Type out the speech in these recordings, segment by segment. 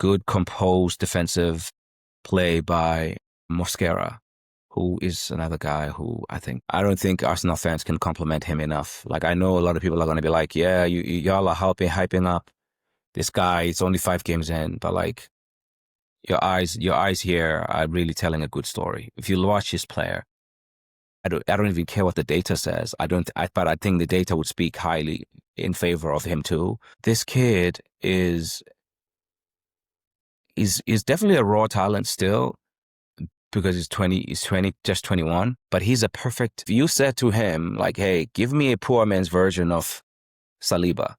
good, composed defensive play by Mosquera, who is another guy who I don't think Arsenal fans can compliment him enough. Like, I know a lot of people are going to be like, yeah, y'all are hyping up this guy. It's only 5 games in, but like, your eyes here are really telling a good story. If you watch his player, I don't even care what the data says. But I think the data would speak highly in favor of him too. This kid is definitely a raw talent still, because he's 20, just 21, but he's a perfect. If you said to him, like, hey, give me a poor man's version of Saliba,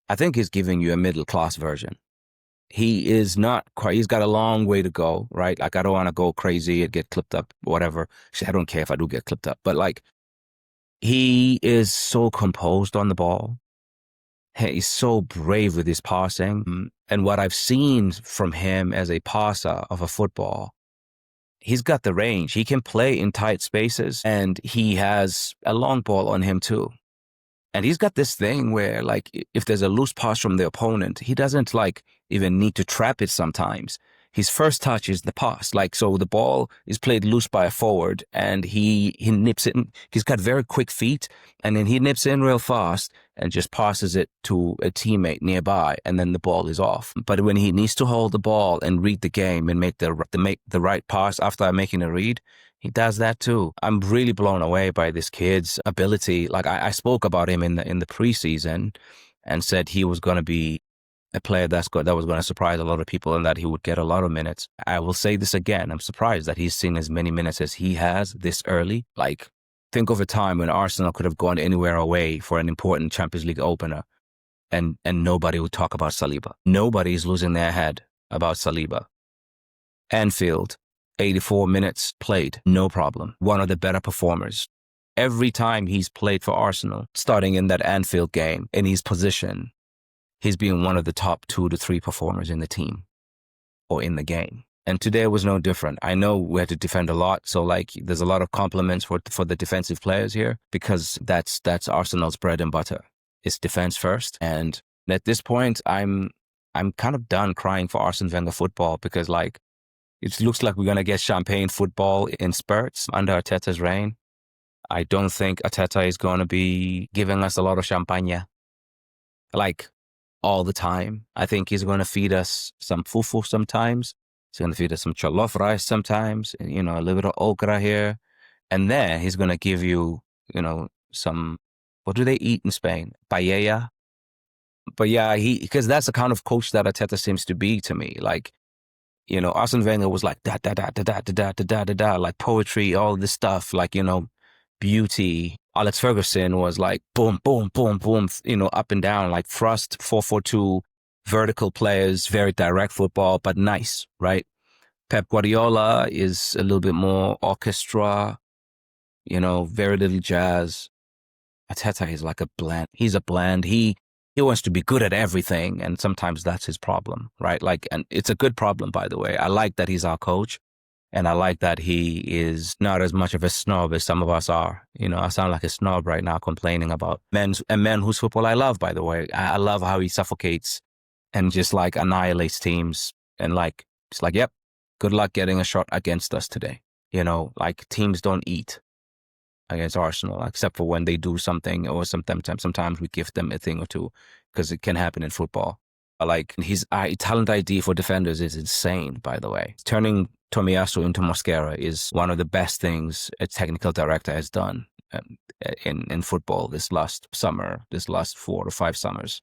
I think he's giving you a middle class version. He is not quite, he's got a long way to go, right? Like, I don't want to go crazy and get clipped up, whatever. I don't care if I do get clipped up, but like, he is so composed on the ball. He's so brave with his passing. And what I've seen from him as a passer of a football, he's got the range. He can play in tight spaces, and he has a long ball on him too. And he's got this thing where, like, if there's a loose pass from the opponent, he doesn't like even need to trap it sometimes. His first touch is the pass. Like, so the ball is played loose by a forward, and he nips it in. He's got very quick feet, and then he nips in real fast and just passes it to a teammate nearby, and then the ball is off. But when he needs to hold the ball and read the game and make the right pass after making a read, he does that too. I'm really blown away by this kid's ability. Like, I spoke about him in the preseason and said he was going to be a player that was going to surprise a lot of people, and that he would get a lot of minutes. I will say this again. I'm surprised that he's seen as many minutes as he has this early. Like, think of a time when Arsenal could have gone anywhere away for an important Champions League opener, and nobody would talk about Saliba. Nobody's losing their head about Saliba. Anfield, 84 minutes played, no problem. One of the better performers. Every time he's played for Arsenal, starting in that Anfield game, in his position, he's been one of the top 2 to 3 performers in the team or in the game. And today was no different. I know we had to defend a lot, so like, there's a lot of compliments for the defensive players here, because that's Arsenal's bread and butter. It's defense first. And at this point, I'm kind of done crying for Arsene Wenger football, because like, it looks like we're going to get champagne football in spurts under Arteta's reign. I don't think Arteta is going to be giving us a lot of champagne, like, all the time. I think he's going to feed us some fufu sometimes. He's going to feed us some jollof rice sometimes, a little bit of okra here. And then he's going to give you, some, what do they eat in Spain? Paella. But yeah, because that's the kind of coach that Arteta seems to be to me. Like, Arsene Wenger was like da da da da da da da da da da, like poetry, all this stuff, like, beauty. Alex Ferguson was like boom, boom, boom, boom, up and down, like thrust, 4-4-2, vertical players, very direct football, but nice, right? Pep Guardiola is a little bit more orchestra, very little jazz. Arteta is like a blend. He's a blend. He wants to be good at everything, and sometimes that's his problem, right? Like, and it's a good problem, by the way. I like that he's our coach, and I like that he is not as much of a snob as some of us are. I sound like a snob right now, complaining about men whose football I love, by the way. I love how he suffocates and just like annihilates teams, and like, it's like, yep, good luck getting a shot against us today. Like, teams don't eat against Arsenal, except for when they do something, or sometimes we give them a thing or two, because it can happen in football. Like, his talent ID for defenders is insane, by the way. Turning Tomiyasu into Mosquera is one of the best things a technical director has done in football this last 4 or 5 summers.